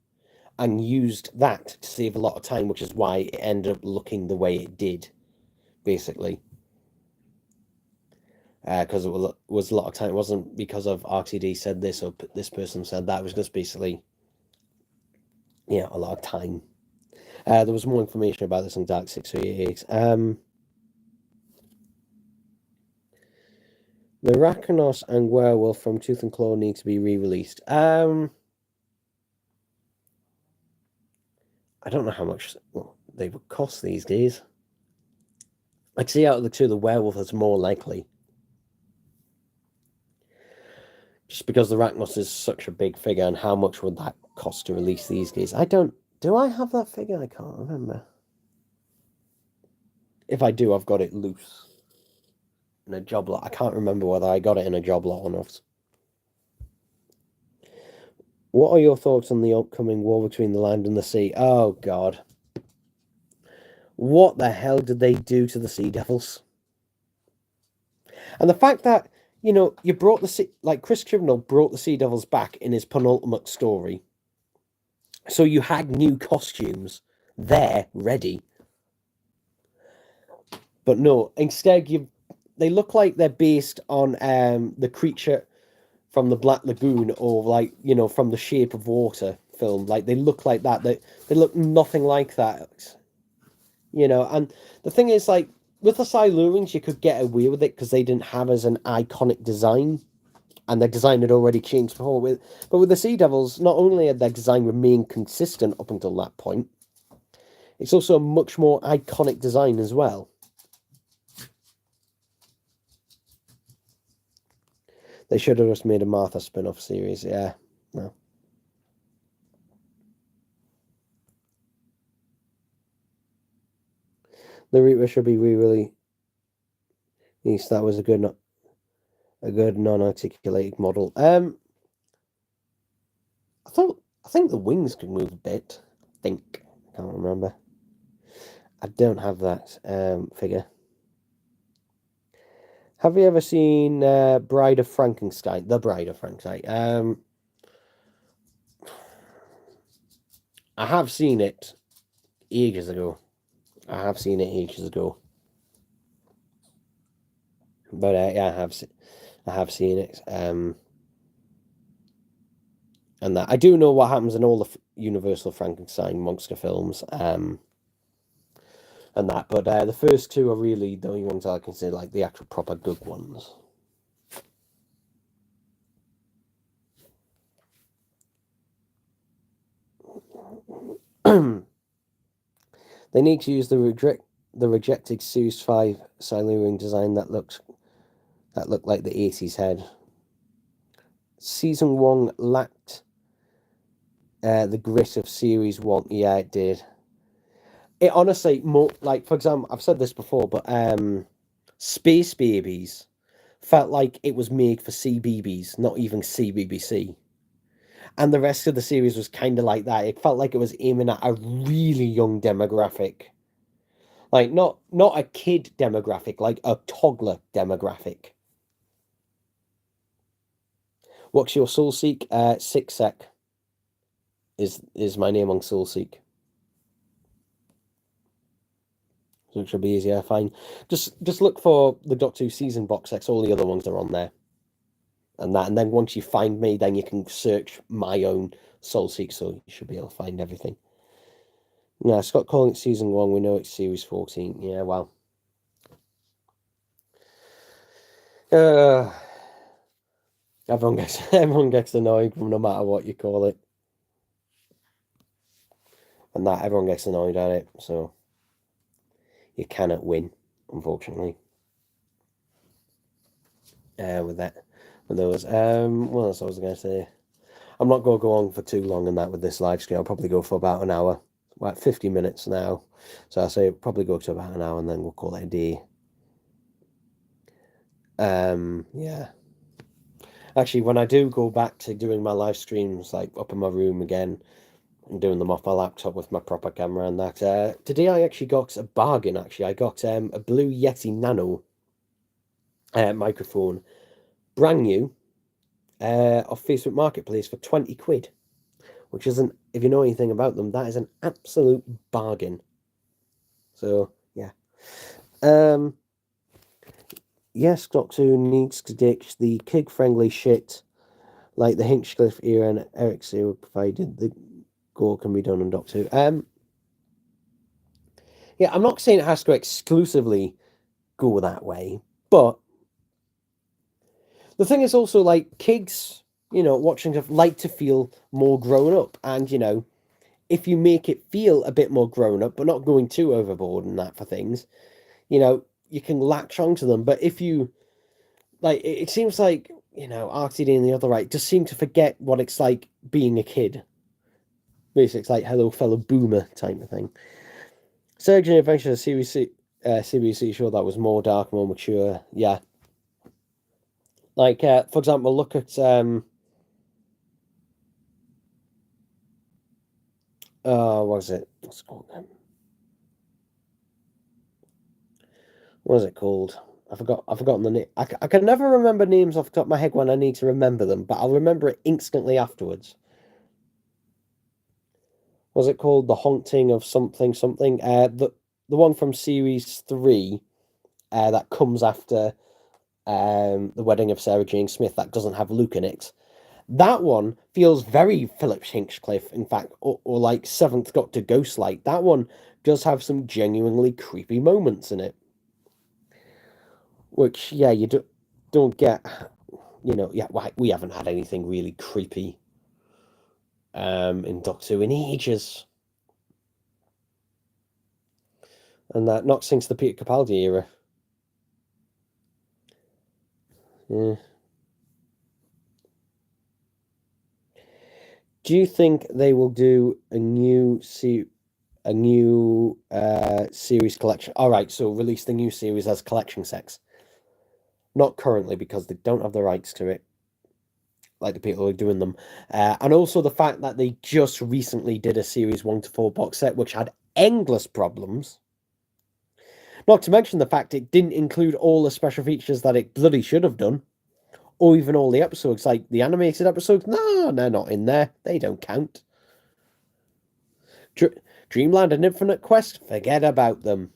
and used that to save a lot of time, which is why it ended up looking the way it did, basically. Because it was a lot of time. It wasn't because of RTD said this or this person said that. It was just basically, a lot of time. There was more information about this in Dark 638. The Racnoss and Werewolf from Tooth and Claw need to be re-released. I don't know how much they would cost these days. I'd say out of the two, the Werewolf is more likely. Just because the Racnoss is such a big figure, and how much would that cost to release these days? Do I have that figure? I can't remember. If I do, I've got it loose in a job lot. I can't remember whether I got it in a job lot or not. What are your thoughts on the upcoming war between the land and the sea? Oh, God. What the hell did they do to the Sea Devils? And the fact that, you brought Chris Chibnall brought the Sea Devils back in his penultimate story. So you had new costumes there, ready. But no, instead they look like they're based on the creature from the Black Lagoon, or from the Shape of Water film. Like, they look like that. They look nothing like that. And the thing is, like, with the Silurians, you could get away with it because they didn't have as an iconic design, and their design had already changed before. But with the Sea Devils, not only had their design remained consistent up until that point, it's also a much more iconic design as well. They should have just made a Martha spin-off series. Yeah, no. The Reaper should be re-released. That was a good non-articulated model. I think the wings could move a bit. I can't remember. I don't have that figure. Have you ever seen Bride of Frankenstein? The Bride of Frankenstein. I have seen it ages ago. But yeah, I have seen it. And that I do know what happens in all the Universal Frankenstein monster films. And that, but the first two are really the only ones I consider like the actual proper good ones. They need to use the rejected Series 5 Silurian design that looked like the 80s head. Season 1 lacked the grit of Series 1. Yeah, it did. It honestly, more like, for example, I've said this before, but Space Babies felt like it was made for CBeebies, not even CBBC. And the rest of the series was kind of like that. It felt like it was aiming at a really young demographic. Like, not a kid demographic, like a toddler demographic. What's your Soulseek? Sixsec is my name on Soulseek. So it should be easier to find. Just look for the Doctor Who season box sets. All the other ones are on there. And then once you find me, then you can search my own Soulseek, so you should be able to find everything. Yeah, Scott calling it season 1. We know it's series 14. Yeah, well. Everyone gets annoyed no matter what you call it. And that everyone gets annoyed at it, so you cannot win, unfortunately. With those. What else I was going to say? I'm not going to go on for too long in that with this live stream. I'll probably go for about an hour, about 50 minutes now. So I say probably go to about an hour and then we'll call it a day. Yeah. Actually, when I do go back to doing my live streams, like up in my room again, and doing them off my laptop with my proper camera and that, today I actually got a bargain, actually. I got a Blue Yeti Nano microphone, brand new, off Facebook Marketplace for 20 quid, which isn't, if you know anything about them, that is an absolute bargain. So, yeah. Yes, Doctor Who needs to ditch the kid-friendly shit like the Hinchcliffe era and Eric's era, provided the gore can be done on Doctor Who. Yeah, I'm not saying it has to exclusively go that way, but the thing is also, like, kids, watching stuff like to feel more grown up, and, if you make it feel a bit more grown up, but not going too overboard and that for things, you can latch onto them. But if you, like, it seems like, RTD and the other right just seem to forget what it's like being a kid. Basically, it's like hello fellow boomer type of thing. Surgeon Adventure Series C show that was more dark, more mature. Yeah. Like, for example, look at what was it? What's it called then? What was it called? I've forgotten the name. I can never remember names off the top of my head when I need to remember them, but I'll remember it instantly afterwards. Was it called The Haunting of something something? The one from series 3, that comes after the Wedding of Sarah Jane Smith, that doesn't have Luke in it. That one feels very Philip Hinchcliffe, in fact, or like Seventh Doctor Ghostlight. That one does have some genuinely creepy moments in it, which, yeah, you don't get. Yeah, we haven't had anything really creepy in Doctor Who in ages, and that not since the Peter Capaldi era. Yeah. Do you think they will do a new series collection? All right, so release the new series as collection sets. Not currently, because they don't have the rights to it, like the people who are doing them. And also the fact that they just recently did a series 1 to 4 box set, which had endless problems. Not to mention the fact it didn't include all the special features that it bloody should have done. Or even all the episodes, like the animated episodes. No, they're not in there. They don't count. Dreamland and Infinite Quest, forget about them.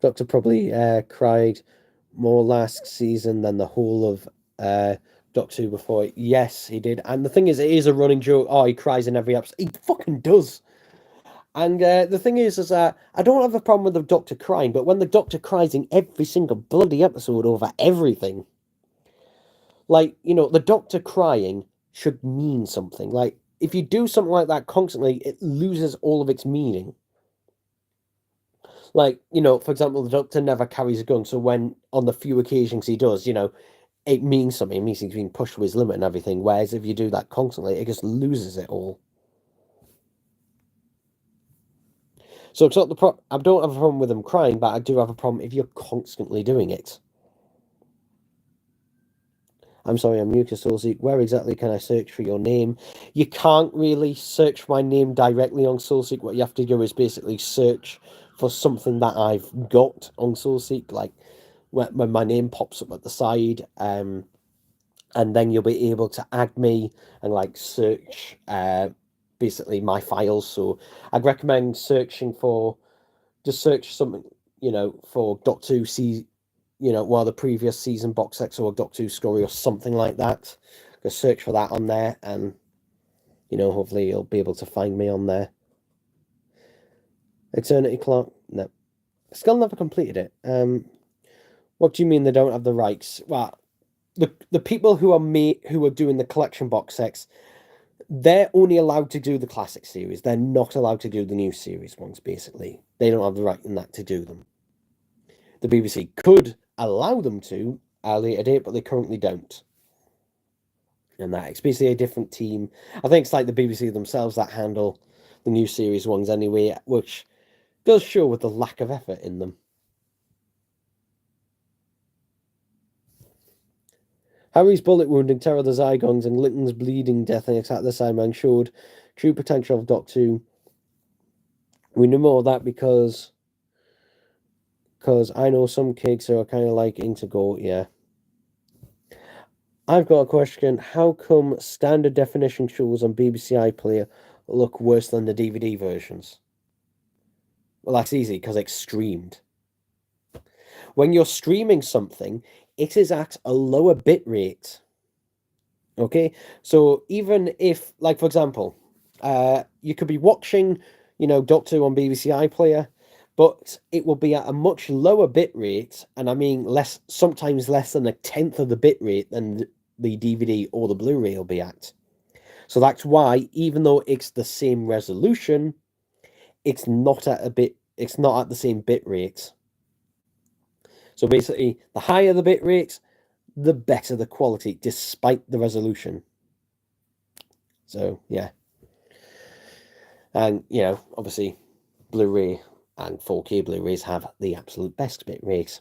Doctor probably cried more last season than the whole of Doctor Who before. Yes, he did. And the thing is, it is a running joke. Oh, he cries in every episode. He fucking does. And the thing is that I don't have a problem with the Doctor crying, but when the Doctor cries in every single bloody episode over everything, like, the Doctor crying should mean something. Like, if you do something like that constantly, it loses all of its meaning. Like, for example, the Doctor never carries a gun, so when, on the few occasions he does, it means something. It means he's being pushed to his limit and everything. Whereas if you do that constantly, it just loses it all. So it's not I don't have a problem with him crying, but I do have a problem if you're constantly doing it. I'm sorry, I'm new to SoulSeek. Where exactly can I search for your name? You can't really search for my name directly on SoulSeek. What you have to do is basically search for something that I've got on SoulSeek, like when my name pops up at the side, and then you'll be able to add me and like search basically my files. So I'd recommend searching for, just search something, for Doctor Who one of the previous season box sets or Doctor Who story or something like that. Go search for that on there, and hopefully you'll be able to find me on there. Eternity Clock? No. Still never completed it. What do you mean they don't have the rights? Well, the people who are doing the collection box sets, they're only allowed to do the classic series. They're not allowed to do the new series ones, basically. They don't have the right in that to do them. The BBC could allow them to at a later date, but they currently don't. And that it's basically a different team. I think it's like the BBC themselves that handle the new series ones anyway, which does show with the lack of effort in them. Harry's bullet wounding Terror of the Zygons and Litton's bleeding death in Attack of the Cybermen showed true potential of Doctor Who. We know more of that because I know some kids who are kind of like into go, yeah. I've got a question. How come standard definition shows on BBC iPlayer look worse than the DVD versions? Well, that's easy because it's streamed. When you're streaming something, it is at a lower bit rate. Okay, so even if, like, for example, you could be watching, Doctor Who on BBC iPlayer, but it will be at a much lower bit rate, and I mean sometimes less than a tenth of the bit rate than the DVD or the Blu-ray will be at. So that's why, even though it's the same resolution, it's not at the same bit rate. So basically, the higher the bit rate, the better the quality, despite the resolution. So, yeah. And, obviously, Blu-ray and 4K Blu-rays have the absolute best bit rate.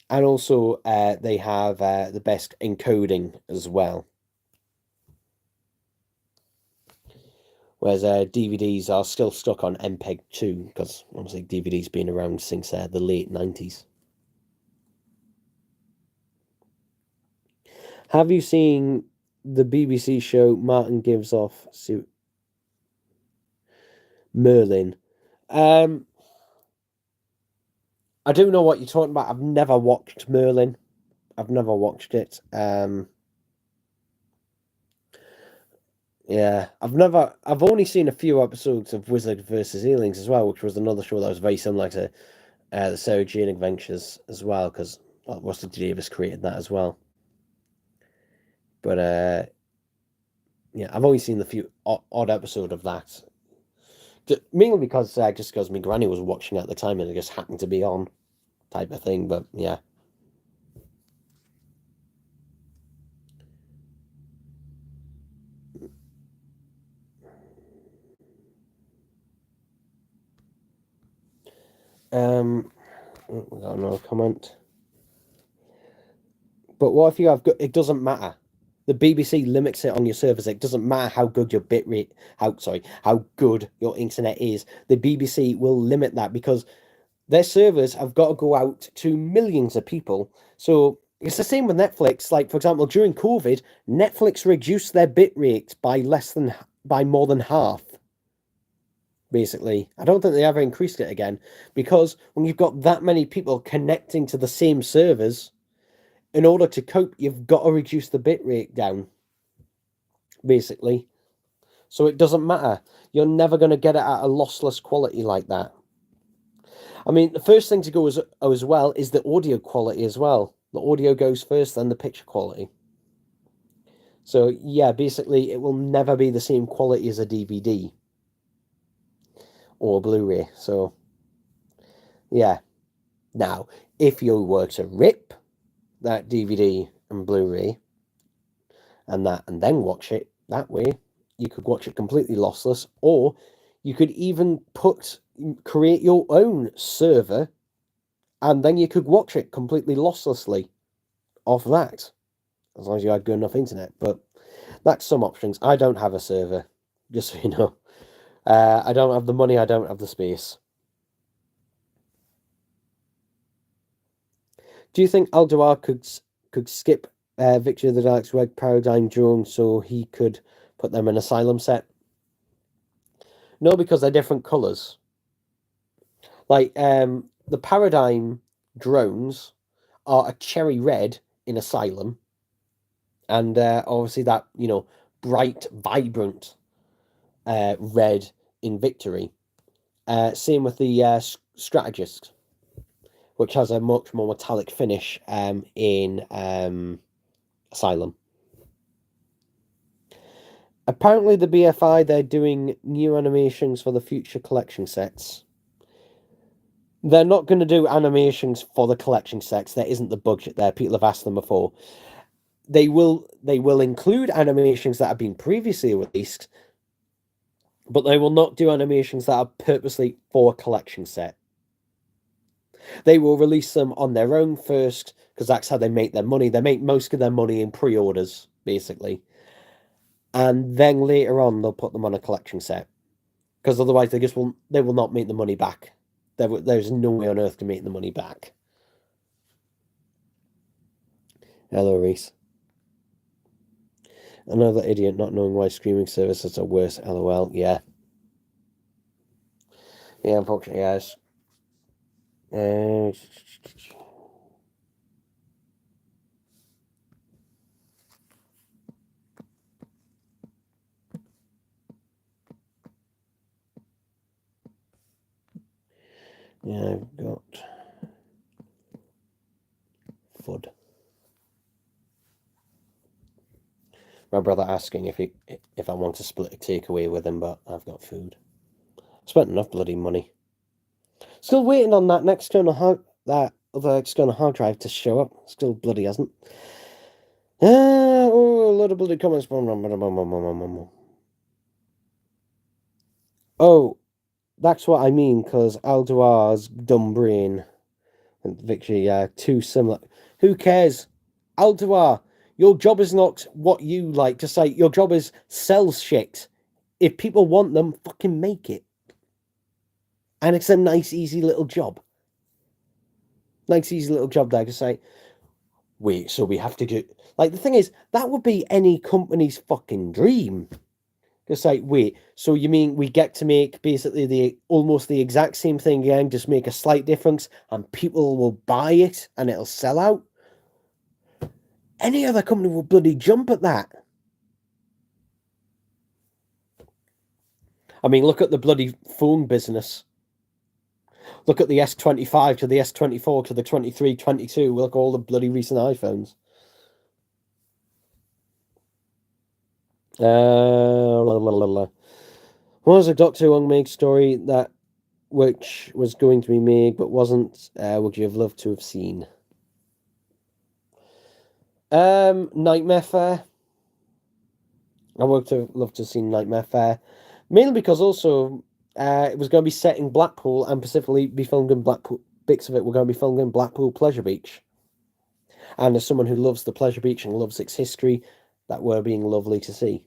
And also, they have the best encoding as well. Whereas DVDs are still stuck on MPEG-2, because obviously DVD's been around since the late 90s. Have you seen the BBC show Martin Gives Off Merlin? I do know what you're talking about. I've never watched Merlin. I've never watched it. Yeah, I've only seen a few episodes of Wizard versus Aliens as well, which was another show that was very similar to the Sarah Jane Adventures as well, because Russell T Davies created that as well. But yeah, I've only seen the few odd episode of that, mainly because just because my granny was watching at the time and it just happened to be on, type of thing. But yeah. We got another comment. But what if you have it doesn't matter. The BBC limits it on your servers. It doesn't matter how good your bitrate, how good your internet is. The BBC will limit that because their servers have got to go out to millions of people. So it's the same with Netflix. Like, for example, during COVID, Netflix reduced their bitrate by more than half. Basically, I don't think they ever increased it again, because when you've got that many people connecting to the same servers, in order to cope, you've got to reduce the bit rate down, basically. So it doesn't matter. You're never going to get it at a lossless quality like that. I mean, the first thing to go as well is the audio quality as well. The audio goes first, then the picture quality. So yeah, basically, it will never be the same quality as a DVD or Blu-ray. So yeah. Now, if you were to rip that DVD and Blu-ray and then watch it that way, you could watch it completely lossless, or you could even create your own server, and then you could watch it completely losslessly off that, as long as you had good enough internet. But that's some options. I don't have a server, just so you know. I don't have the money, I don't have the space. Do you think Alduar could skip Victory of the Daleks Red Paradigm Jones so he could put them in Asylum set? No, because they're different colours. Like, the Paradigm drones are a cherry red in Asylum, and obviously that, bright, vibrant red in Victory. Same with the Strategist, which has a much more metallic finish in Asylum. Apparently, the BFI, they're doing new animations for the future collection sets. They're not going to do animations for the collection sets. There isn't the budget there. People have asked them before. They will include animations that have been previously released, but they will not do animations that are purposely for a collection set. They will release them on their own first, because that's how they make their money. They make most of their money in pre-orders, basically. And then later on, they'll put them on a collection set. Because otherwise, they will not make the money back. There's no way on earth to make the money back. Hello, Reese. Another idiot not knowing why streaming services are worse. LOL. Yeah. Yeah, unfortunately, yes. Yeah, I've got FUD. My brother asking if I want to split a takeaway with him, but I've got food. Spent enough bloody money. Still waiting on that that other external hard drive to show up. Still bloody hasn't. Oh, a lot of bloody comments. Oh, that's what I mean, because Alduar's dumb brain and Victory, too similar. Who cares? Alduar, your job is not what you like to say. Your job is sell shit. If people want them, fucking make it. And it's a nice, easy little job. Nice, easy little job there to say, wait, so we have to do... Like, the thing is, that would be any company's fucking dream. It's like, wait, so you mean we get to make basically almost the exact same thing again, just make a slight difference, and people will buy it, and it'll sell out? Any other company will bloody jump at that. I mean, look at the bloody phone business. Look at the S25 to the S24 to the 23, 22. Look at all the bloody recent iPhones. What was a Doctor Who unmade story that which was going to be made but wasn't? Would you have loved to have seen? Nightmare Fair. I would have loved to have seen Nightmare Fair, mainly because also it was going to be set in Blackpool and specifically be filmed in Blackpool. Bits of it were going to be filmed in Blackpool Pleasure Beach. And as someone who loves the Pleasure Beach and loves its history, that were being lovely to see.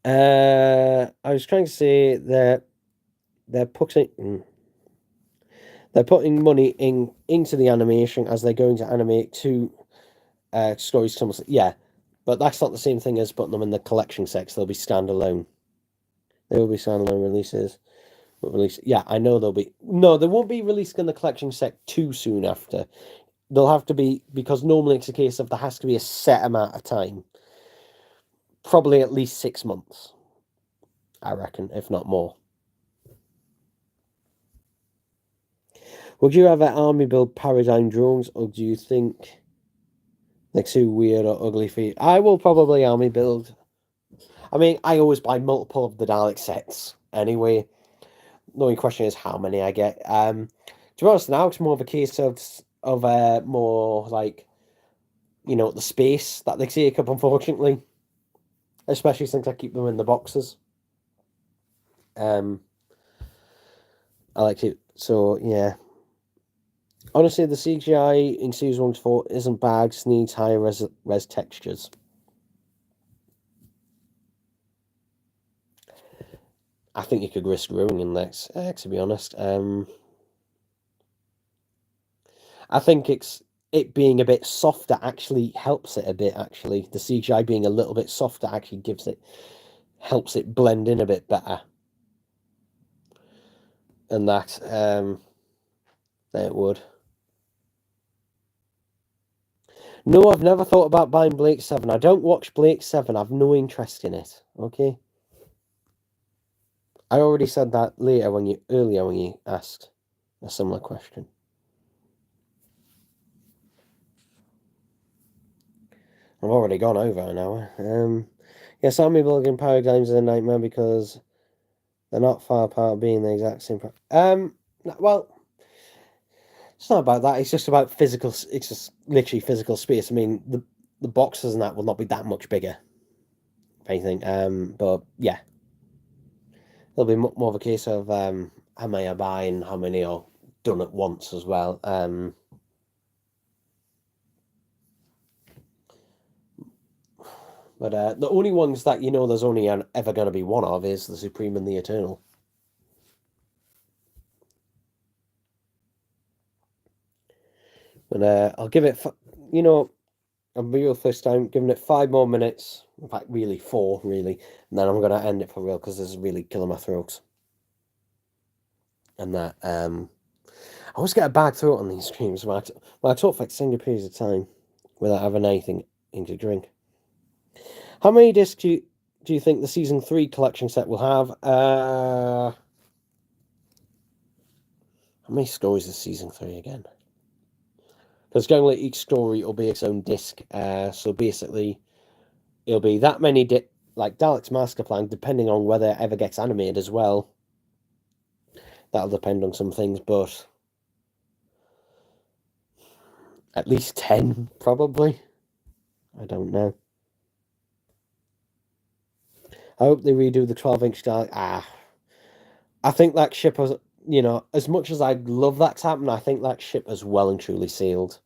I was trying to say that they're putting money into the animation as they're going to animate two stories. Yeah, but that's not the same thing as putting them in the collection sets. They'll be standalone. They will be standalone releases. Yeah, I know they'll be. No, they won't be released in the collection set too soon after. They'll have to be, because normally it's a case of there has to be a set amount of time. Probably at least 6 months, I reckon, if not more. Would you ever army build Paradigm drones, or do you think they're too weird or ugly for you? I will probably army build. I mean, I always buy multiple of the Dalek sets anyway. The only question is how many I get. To be honest, now it's more of a case of more like, the space that they take up, unfortunately. Especially since I keep them in the boxes. I like it. So, yeah. Honestly, the CGI in Series 1 to 4 isn't bad, just needs higher res textures. I think you could risk ruining this, to be honest. I think it being a bit softer actually helps it a bit, actually. The CGI being a little bit softer actually helps it blend in a bit better. And that, it would. No, I've never thought about buying Blake 7. I don't watch Blake 7. I've no interest in it, okay? I already said that earlier when you asked a similar question. I've already gone over an hour. Yeah, Sammy Bulligan Paradigms is a nightmare because they're not far apart, being the exact same. Well, it's not about that. It's just about physical. It's just literally physical space. I mean, the boxes and that will not be that much bigger, if anything. But yeah, it'll be more of a case of how many are buying, how many are done at once as well. But the only ones that there's only ever going to be one of is the Supreme and the Eternal. But I'll give it, I'm real first time giving it 5 more minutes. In fact, really 4, really. And then I'm going to end it for real because this is really killing my throat. And that, I always get a bad throat on these streams when I talk for extended periods of time without having anything to drink. How many discs do you think the Season 3 collection set will have? How many stories is Season 3 again? Because generally each story will be its own disc. So basically, it'll be that many like Dalek's Master Plan, depending on whether it ever gets animated as well. That'll depend on some things, but at least 10, probably. I don't know. I hope they redo the 12-inch Dalek. I think that ship was, as much as I'd love that to happen, I think that ship is well and truly sealed.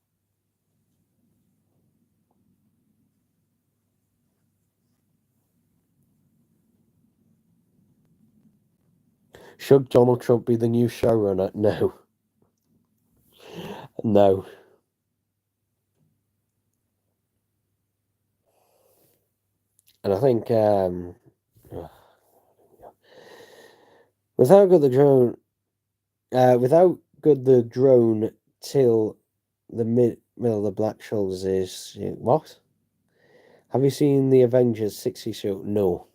Should Donald Trump be the new showrunner? No. No. And I think without good the drone till the middle of the Black Shoulders is what? Have you seen the Avengers 60 show? No.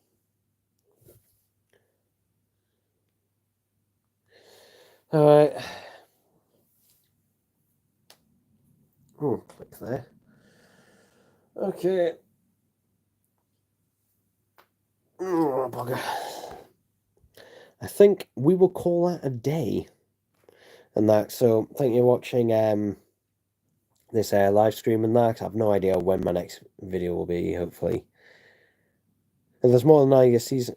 All right. Click there. Okay. Oh, bugger. I think we will call that a day. And that. So thank you for watching this live stream and that. I have no idea when my next video will be. Hopefully, if there's more than 9 season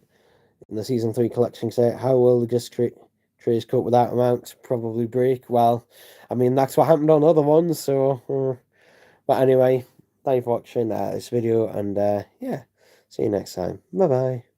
in the Season 3 collection set, how will the disc trays cope with that amount? Probably break. Well, I mean that's what happened on other ones. So, but anyway, thank you for watching this video, and yeah, see you next time. Bye bye.